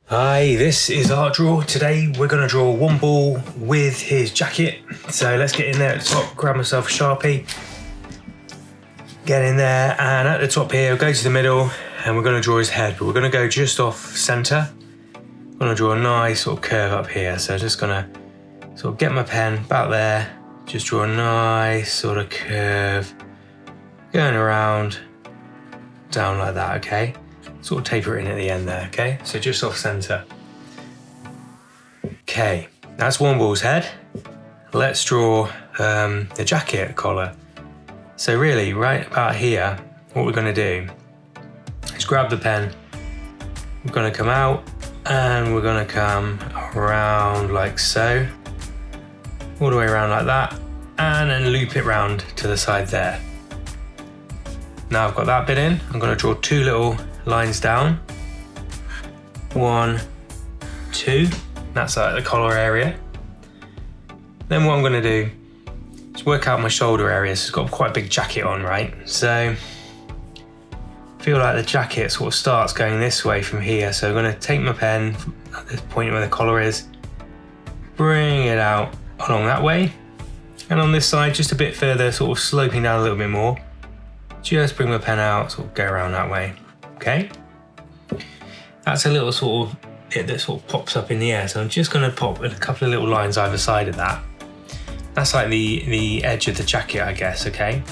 Hi, this is our draw. Today we're going to draw one ball with his jacket. So let's get in there at the top, grab myself a Sharpie, get in there, and at the top here, go to the middle, and we're going to draw his head, but we're going to go just off center. I'm going to draw a nice sort of curve up here. So I'm just going to sort of get my pen about there, just draw a nice sort of curve, going around, down like that, okay? Sort of taper it in at the end there, okay? So just off center. Okay, that's one ball's head. Let's draw the jacket collar. So really, right about here, what we're gonna do is grab the pen. We're gonna come out and we're gonna come around like so, all the way around like that, and then loop it round to the side there. Now I've got that bit in, I'm gonna draw two little lines down. 1, 2, that's like the collar area. Then what I'm gonna do is work out my shoulder area. So it's got quite a big jacket on, right? So I feel like the jacket sort of starts going this way from here. So I'm gonna take my pen at this point where the collar is, bring it out along that way. And on this side, just a bit further, sort of sloping down a little bit more. Just bring my pen out, sort of go around that way. Okay, that's a little sort of bit that sort of pops up in the air. So I'm just going to pop a couple of little lines either side of that. That's like the edge of the jacket, I guess. Okay.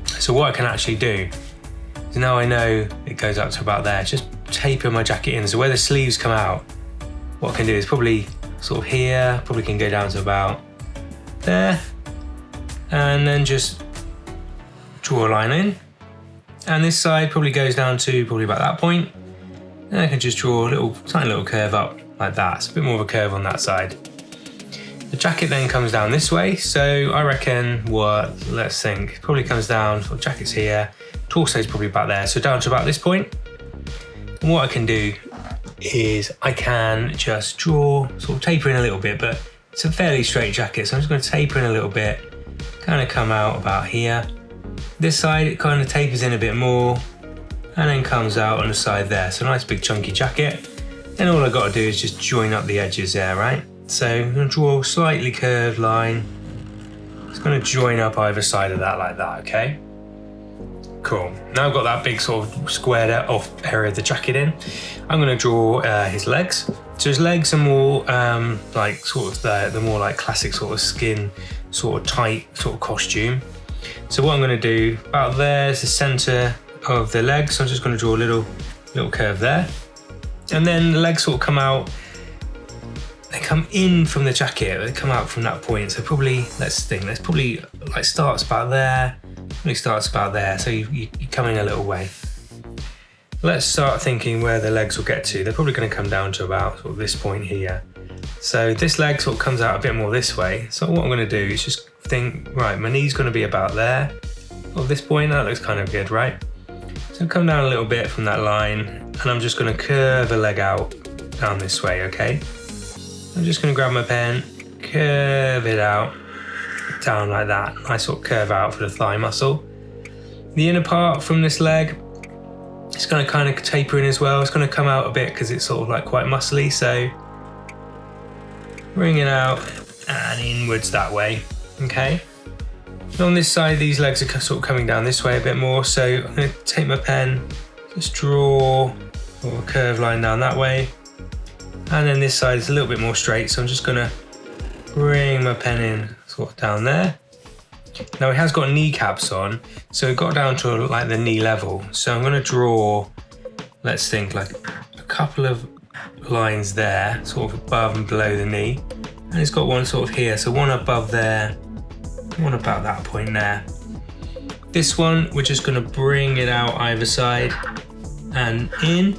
So what I can actually do is, now I know it goes up to about there, just taper my jacket in. So where the sleeves come out, what I can do is probably sort of here, probably can go down to about there, and then just draw a line in. And this side probably goes down to probably about that point. And I can just draw a little, tiny little curve up like that. It's a bit more of a curve on that side. The jacket then comes down this way. So I reckon let's think, probably comes down, sort of jacket's here, torso's probably about there. So down to about this point. And what I can do is I can just draw, sort of taper in a little bit, but it's a fairly straight jacket. So I'm just going to taper in a little bit, kind of come out about here. This side, it kind of tapers in a bit more and then comes out on the side there. So nice big chunky jacket. Then all I've got to do is just join up the edges there, right? So I'm going to draw a slightly curved line. It's going to join up either side of that like that, okay? Cool. Now I've got that big sort of squared off area of the jacket in. I'm going to draw his legs. So his legs are more like sort of the more like classic sort of skin, sort of tight sort of costume. So what I'm going to do, about there is the center of the leg. So I'm just going to draw a little curve there. And then the legs sort of come out, they come in from the jacket, they come out from that point. So probably, let's probably like starts about there, probably starts about there. So you come in a little way. Let's start thinking where the legs will get to. They're probably going to come down to about sort of this point here. So this leg sort of comes out a bit more this way. So what I'm going to do is just think, right, my knee's going to be about there. At this point, that looks kind of good, right? So come down a little bit from that line, and I'm just going to curve a leg out down this way, okay? I'm just going to grab my pen, curve it out down like that. Nice sort of curve out for the thigh muscle. The inner part from this leg, it's going to kind of taper in as well. It's going to come out a bit because it's sort of like quite muscly, so bring it out and inwards that way, okay? And on this side, these legs are sort of coming down this way a bit more, so I'm going to take my pen, just draw a curved line down that way, and then this side is a little bit more straight, so I'm just going to bring my pen in sort of down there. Now it has got kneecaps on, so it got down to like the knee level, so I'm going to draw, let's think, like a couple of lines there, sort of above and below the knee, and it's got one sort of here, so one above there, one about that point there. This one, we're just going to bring it out either side and in,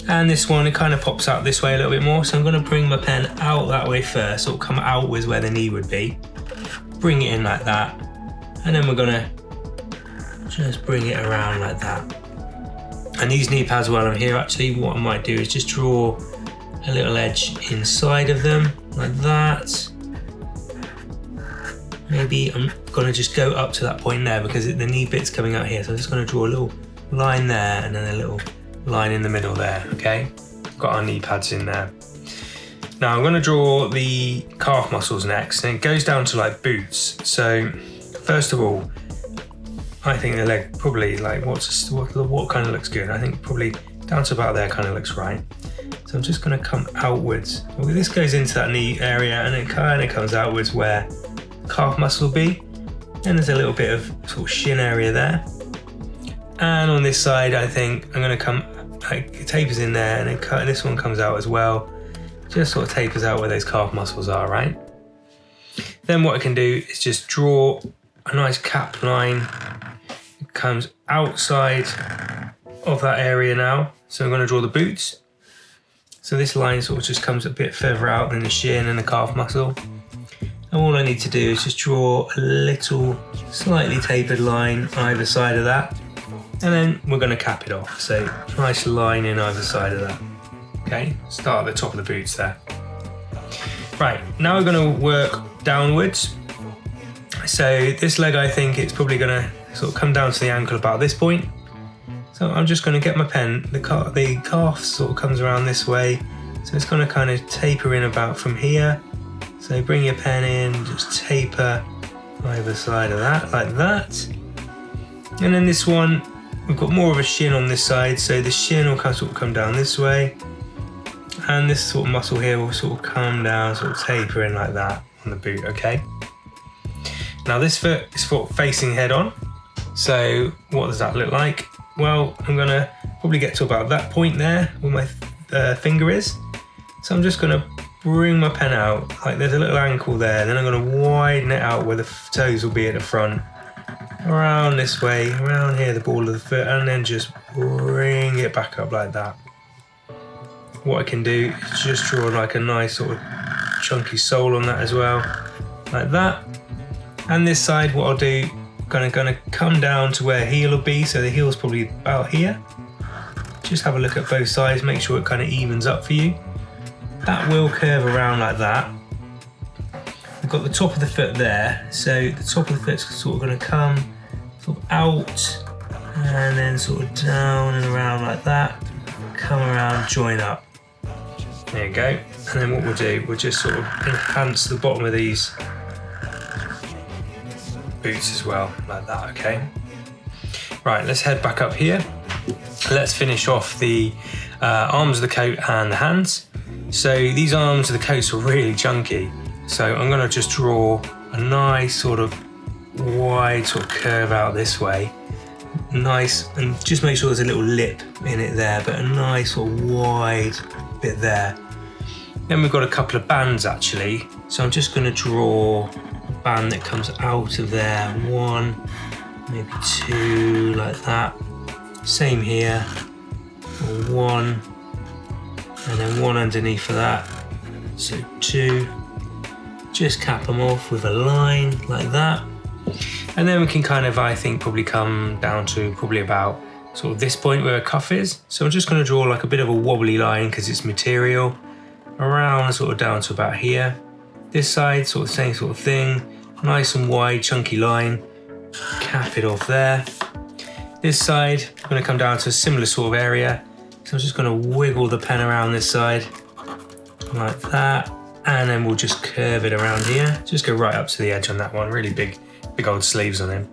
and this one, it kind of pops out this way a little bit more, so I'm going to bring my pen out that way first, sort of come outwards where the knee would be, bring it in like that, and then we're going to just bring it around like that. And these knee pads while I'm here, actually what I might do is just draw a little edge inside of them like that. Maybe I'm gonna just go up to that point there because the knee bit's coming out here. So I'm just gonna draw a little line there and then a little line in the middle there, okay? Got our knee pads in there. Now I'm going to draw the calf muscles next, and it goes down to like boots. So first of all, I think the leg probably like what kind of looks good. I think probably down to about there kind of looks right. So I'm just going to come outwards. Well, this goes into that knee area, and it kind of comes outwards where calf muscle will be. And there's a little bit of sort of shin area there. And on this side, I think I'm going to come like it tapers in there, and then this one comes out as well. Just sort of tapers out where those calf muscles are, right? Then what I can do is just draw a nice cap line. It comes outside of that area now. So I'm going to draw the boots. So this line sort of just comes a bit further out than the shin and the calf muscle. And all I need to do is just draw a little slightly tapered line either side of that. And then we're going to cap it off. So nice line in either side of that. Okay, start at the top of the boots there. Right, now we're going to work downwards. So this leg, I think it's probably going to sort of come down to the ankle about this point. So I'm just going to get my pen, the calf sort of comes around this way. So it's going to kind of taper in about from here. So bring your pen in, just taper either side of that, like that. And then this one, we've got more of a shin on this side. So the shin will sort of come down this way. And this sort of muscle here will sort of come down, sort of taper in like that on the boot, okay? Now this foot is facing head on. So what does that look like? Well, I'm gonna probably get to about that point there where my finger is. So I'm just gonna bring my pen out, like there's a little ankle there, then I'm gonna widen it out where the toes will be at the front. Around this way, around here, the ball of the foot, and then just bring it back up like that. What I can do is just draw like a nice sort of chunky sole on that as well, like that. And this side, what I'll do, gonna come down to where heel will be, so the heel's probably about here. Just have a look at both sides, make sure it kind of evens up for you. That will curve around like that. We've got the top of the foot there, so the top of the foot's sort of gonna come sort of out, and then sort of down and around like that. Come around, join up. There you go. And then what we'll do, we'll just sort of enhance the bottom of these boots as well, like that, okay? Right, let's head back up here. Let's finish off the arms of the coat and the hands. So these arms of the coats are really chunky. So I'm gonna just draw a nice sort of wide sort of curve out this way. Nice, and just make sure there's a little lip in it there, but a nice sort of wide bit there. Then we've got a couple of bands actually. So I'm just gonna draw a band that comes out of there. One, maybe two, like that. Same here, one, and then one underneath for that. So two, just cap them off with a line like that. And then we can kind of, I think, probably come down to probably about sort of this point where a cuff is. So I'm just going to draw like a bit of a wobbly line because it's material, around sort of down to about here. This side, sort of same sort of thing, nice and wide, chunky line, cap it off there. This side, I'm going to come down to a similar sort of area. So I'm just going to wiggle the pen around this side, like that. And then we'll just curve it around here. Just go right up to the edge on that one, really big old sleeves on him.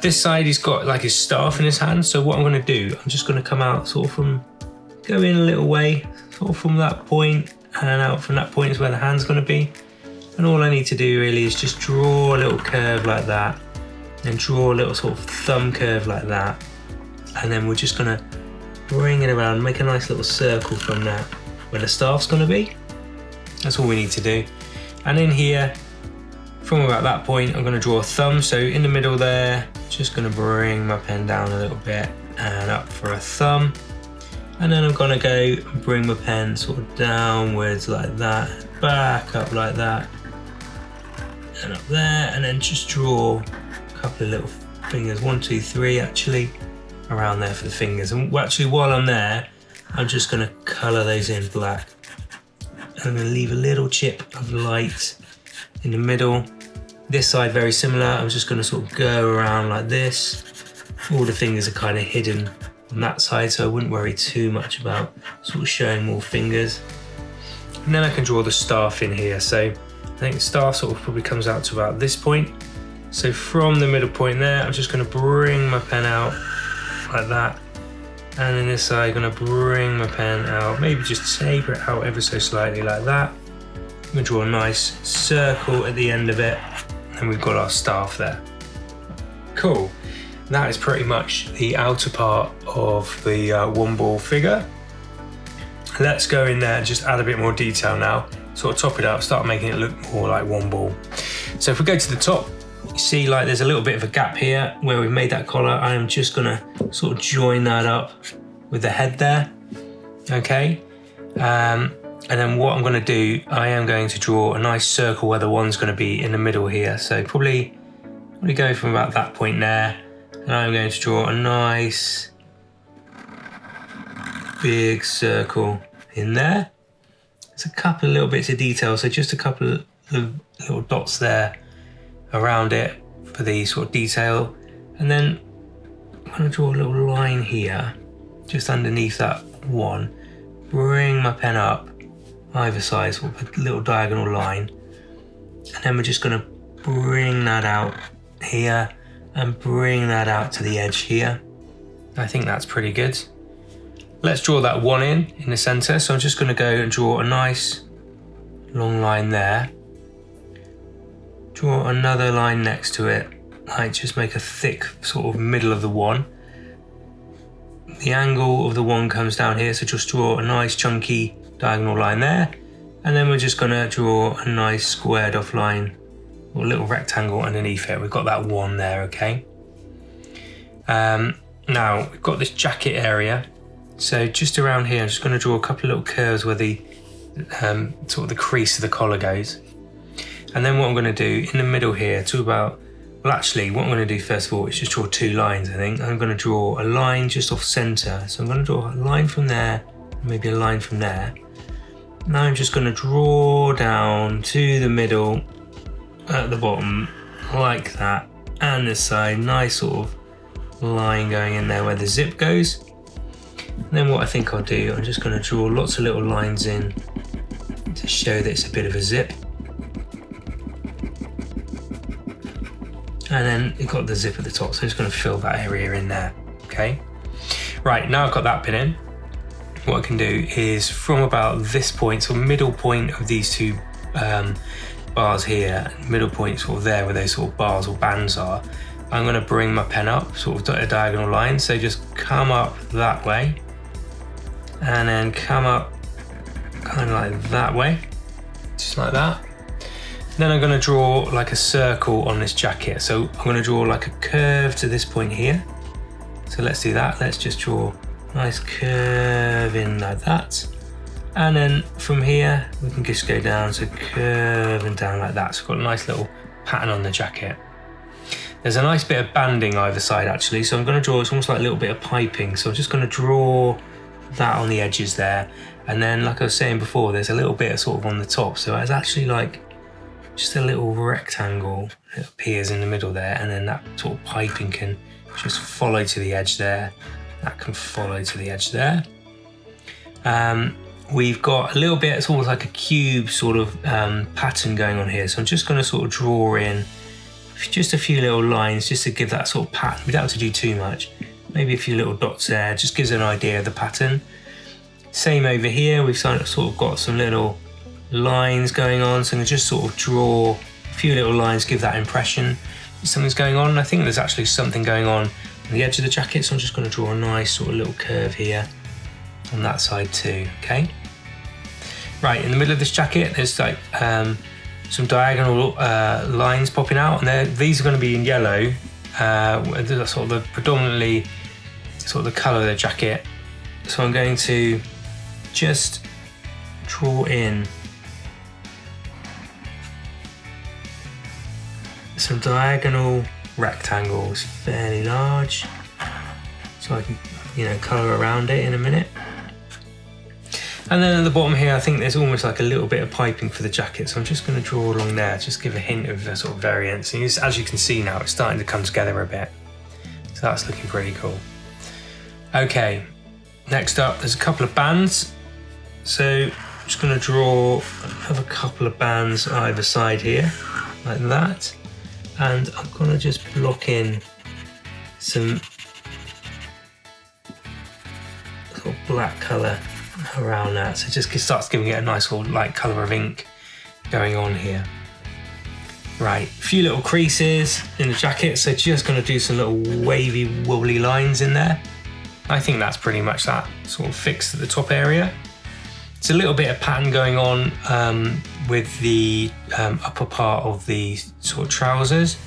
This side, he's got like his staff in his hand. So what I'm gonna do, I'm just gonna come out sort of from, go in a little way, sort of from that point, and out from that point is where the hand's gonna be. And all I need to do really is just draw a little curve like that, and draw a little sort of thumb curve like that. And then we're just gonna bring it around, make a nice little circle from that, where the staff's gonna be. That's all we need to do. And in here, from about that point, I'm gonna draw a thumb. So in the middle there, just gonna bring my pen down a little bit and up for a thumb. And then I'm gonna go and bring my pen sort of downwards like that, back up like that, and up there, and then just draw a couple of little fingers, 1, 2, 3 actually, around there for the fingers. And actually while I'm there, I'm just gonna color those in black. I'm going to leave a little chip of light in the middle. This side very similar. I'm just going to sort of go around like this. All the fingers are kind of hidden on that side, so I wouldn't worry too much about sort of showing more fingers. And then I can draw the staff in here. So I think the staff sort of probably comes out to about this point. So from the middle point there, I'm just going to bring my pen out like that. And then this side, I'm going to bring my pen out, maybe just taper it out ever so slightly like that. I'm going to draw a nice circle at the end of it, and we've got our staff there. Cool. That is pretty much the outer part of the one ball figure. Let's go in there and just add a bit more detail now. Sort of top it up, start making it look more like one ball. So if we go to the top, you see like there's a little bit of a gap here where we've made that collar. I am just gonna sort of join that up with the head there, okay? And then what I'm gonna do, I am going to draw a nice circle where the one's gonna be in the middle here. So probably go from about that point there, and I'm going to draw a nice big circle in there. There's a couple of little bits of detail, so just a couple of little dots there around it for the sort of detail. And then I'm going to draw a little line here, just underneath that one. Bring my pen up either side, sort of a little diagonal line. And then we're just going to bring that out here and bring that out to the edge here. I think that's pretty good. Let's draw that one in the center. So I'm just going to go and draw a nice long line there. Draw another line next to it. Like just make a thick sort of middle of the one. The angle of the one comes down here, so just draw a nice chunky diagonal line there. And then we're just going to draw a nice squared off line or a little rectangle underneath it. We've got that one there, okay? Now we've got this jacket area. So just around here, I'm just going to draw a couple of little curves where the sort of the crease of the collar goes. And then what I'm going to do in the middle here to about, well actually what I'm going to do first of all is just draw two lines. I think I'm going to draw a line just off center. So I'm going to draw a line from there, maybe a line from there. Now I'm just going to draw down to the middle at the bottom like that, and this side, nice sort of line going in there where the zip goes. And then what I think I'll do, I'm just going to draw lots of little lines in to show that it's a bit of a zip. And then you've got the zip at the top, so I'm just going to fill that area in there, okay? Right, now I've got that bit in, what I can do is from about this point, so middle point of these two bars here, middle point sort of there where those sort of bars or bands are, I'm going to bring my pen up, sort of a diagonal line, so just come up that way, and then come up kind of like that way, just like that. Then I'm going to draw like a circle on this jacket. So I'm going to draw like a curve to this point here. So let's do that. Let's just draw a nice curve in like that. And then from here, we can just go down, so curve and down like that. So we've got a nice little pattern on the jacket. There's a nice bit of banding either side actually. So I'm going to draw, it's almost like a little bit of piping. So I'm just going to draw that on the edges there. And then like I was saying before, there's a little bit of sort of on the top. So it's actually like just a little rectangle that appears in the middle there, and then that sort of piping can just follow to the edge there. That can follow to the edge there. We've got a little bit, it's almost like a cube sort of pattern going on here. So I'm just going to sort of draw in just a few little lines just to give that sort of pattern. We don't have to do too much. Maybe a few little dots there, just gives an idea of the pattern. Same over here, we've sort of got some little lines going on, so I'm going to just sort of draw a few little lines, give that impression something's going on. I think there's actually something going on the edge of the jacket, so I'm just going to draw a nice sort of little curve here on that side too, okay? Right, in the middle of this jacket there's like some diagonal lines popping out, and these are going to be in yellow, sort of the predominantly sort of the colour of the jacket. So I'm going to just draw in some diagonal rectangles, fairly large, so I can, colour around it in a minute. And then at the bottom here, I think there's almost like a little bit of piping for the jacket, so I'm just going to draw along there, just give a hint of a sort of variance. And as you can see now, it's starting to come together a bit, so that's looking pretty cool. Okay, next up, there's a couple of bands. So I'm just going to draw another couple of bands either side here, like that. And I'm going to just block in some sort of black colour around that. So it just starts giving it a nice little light colour of ink going on here. Right, a few little creases in the jacket. So just going to do some little wavy, wobbly lines in there. I think that's pretty much that sort of fixed at the top area. It's a little bit of pattern going on with the upper part of the sort of trousers.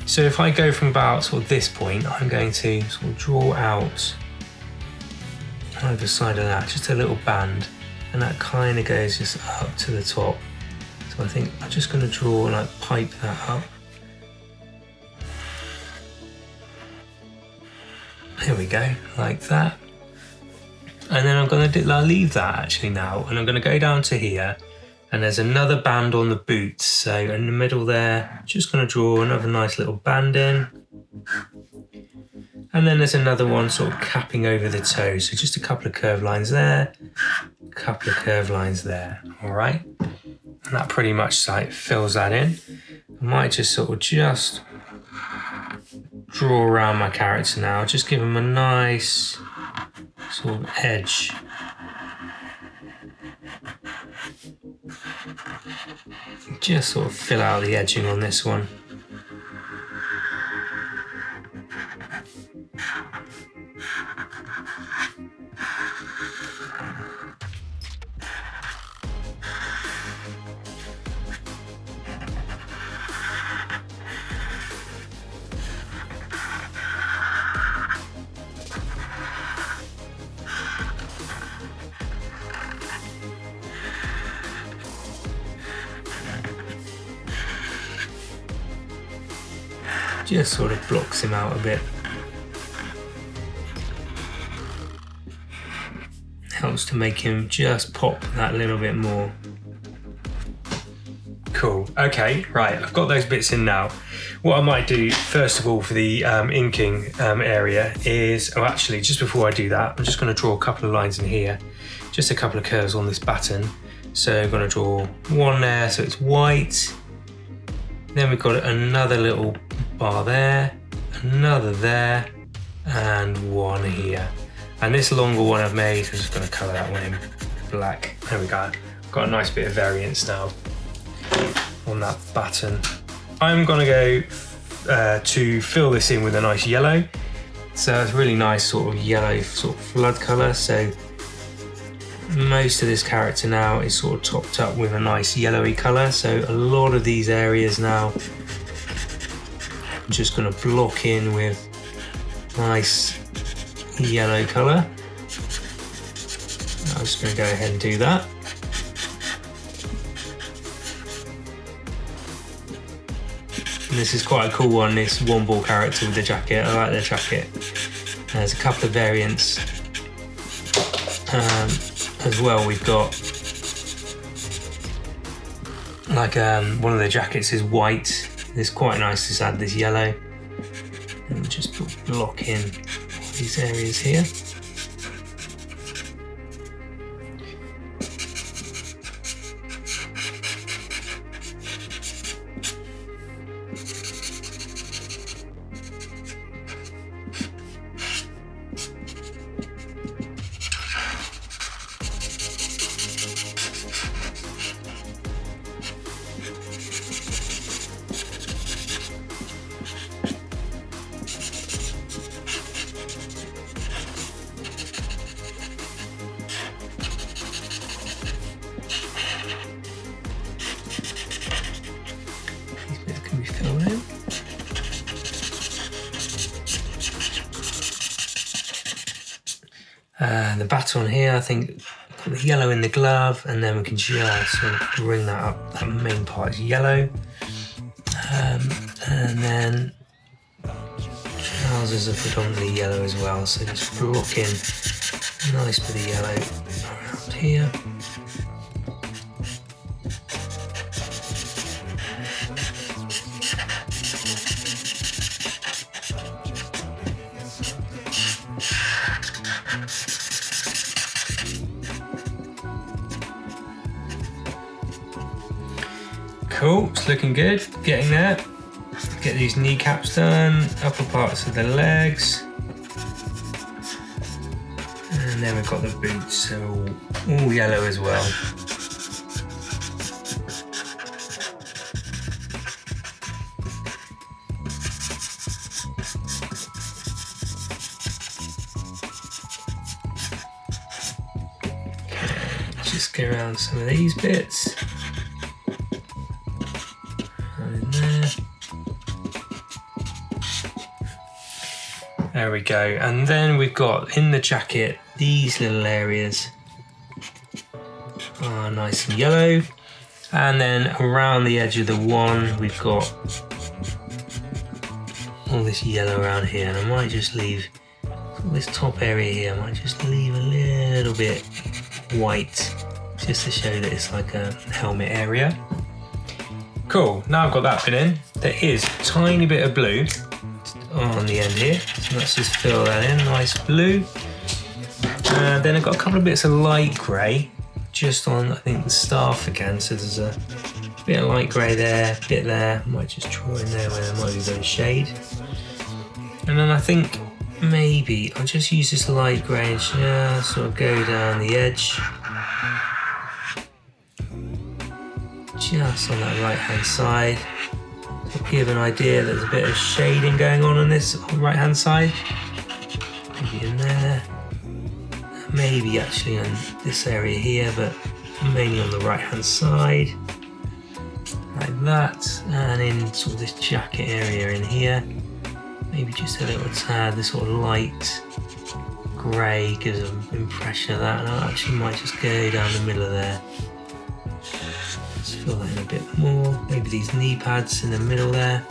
So if I go from about sort of this point, I'm going to sort of draw out either side of that, just a little band, and that kind of goes just up to the top. So I think I'm just going to draw and like pipe that up. There we go, like that. And then I'm going to leave that actually now, and I'm going to go down to here, and there's another band on the boots. So in the middle there, just going to draw another nice little band in. And then there's another one sort of capping over the toe. So just a couple of curved lines there, a couple of curved lines there, all right? And that pretty much like fills that in. I might just sort of draw around my character now, just give him a nice sort of edge. Just sort of fill out the edging on this one. Just sort of blocks him out a bit. Helps to make him just pop that little bit more. Cool, okay, right, I've got those bits in now. What I might do, first of all, for the inking area is, oh actually, just before I do that, I'm just going to draw a couple of lines in here, just a couple of curves on this baton. So I'm going to draw one there, so it's white. Then we've got another little bar there, another there, and one here. And this longer one I've made, I'm just going to colour that one in black. There we go. Got a nice bit of variance now on that baton. I'm going to go to fill this in with a nice yellow. So it's really nice sort of yellow sort of flood colour. So most of this character now is sort of topped up with a nice yellowy colour. So a lot of these areas now I'm just going to block in with nice yellow colour. I'm just going to go ahead and do that. And this is quite a cool one, this one ball character with the jacket. I like the jacket. There's a couple of variants. As well, we've got like one of the jackets is white. It's quite nice to add this yellow. And we'll just block in all these areas here. The baton here, I think, got the yellow in the glove, and then we can just sort of bring that up. That main part is yellow, and then trousers are predominantly yellow as well. So just block in a nice bit of yellow around here. Cool, it's looking good, getting there. Get these kneecaps done, upper parts of the legs. And then we've got the boots, so all yellow as well. Just go around some of these bits. In there. There we go. And then we've got in the jacket these little areas are nice and yellow. And then around the edge of the one, we've got all this yellow around here. And I might just leave this top area here, I might just leave a little bit white just to show that it's like a helmet area. Cool, now I've got that bit in. There is a tiny bit of blue on the end here, so let's just fill that in, nice blue. And then I've got a couple of bits of light grey just on, I think, the staff again, so there's a bit of light grey there, bit there, I might just draw in there where there might be a bit of shade. And then I think maybe I'll just use this light grey and just sort of go down the edge, just on that right hand side, to give an idea that there's a bit of shading going on this right hand side. Maybe in there, maybe actually on this area here, but mainly on the right hand side, like that. And in sort of this jacket area in here, maybe just a little tad, this sort of light grey gives an impression of that, and I actually might just go down the middle of there. Let's fill that in a bit more. Maybe these knee pads in the middle there.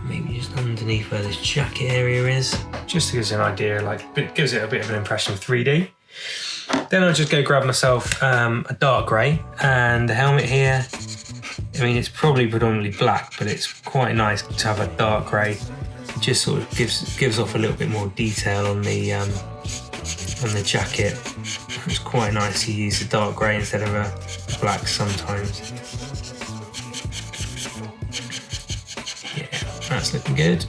Maybe just underneath where this jacket area is. Just to give us an idea, like it gives it a bit of an impression of 3D. Then I'll just go grab myself a dark grey, and the helmet here, I mean, it's probably predominantly black, but it's quite nice to have a dark grey. It just sort of gives off a little bit more detail on the jacket. It's quite nice to use the dark grey instead of a black sometimes. Yeah, that's looking good.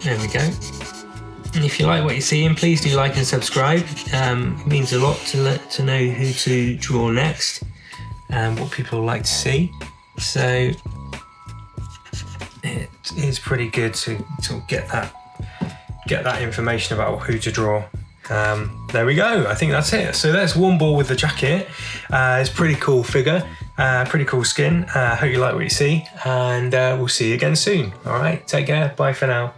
There we go. And if you like what you're seeing, please do like and subscribe. It means a lot to know who to draw next and what people like to see. So it is pretty good to sort of get that information about who to draw. There we go. I think that's it. So that's one ball with the jacket. It's a pretty cool figure, pretty cool skin. Hope you like what you see, and we'll see you again soon. All right, take care. Bye for now.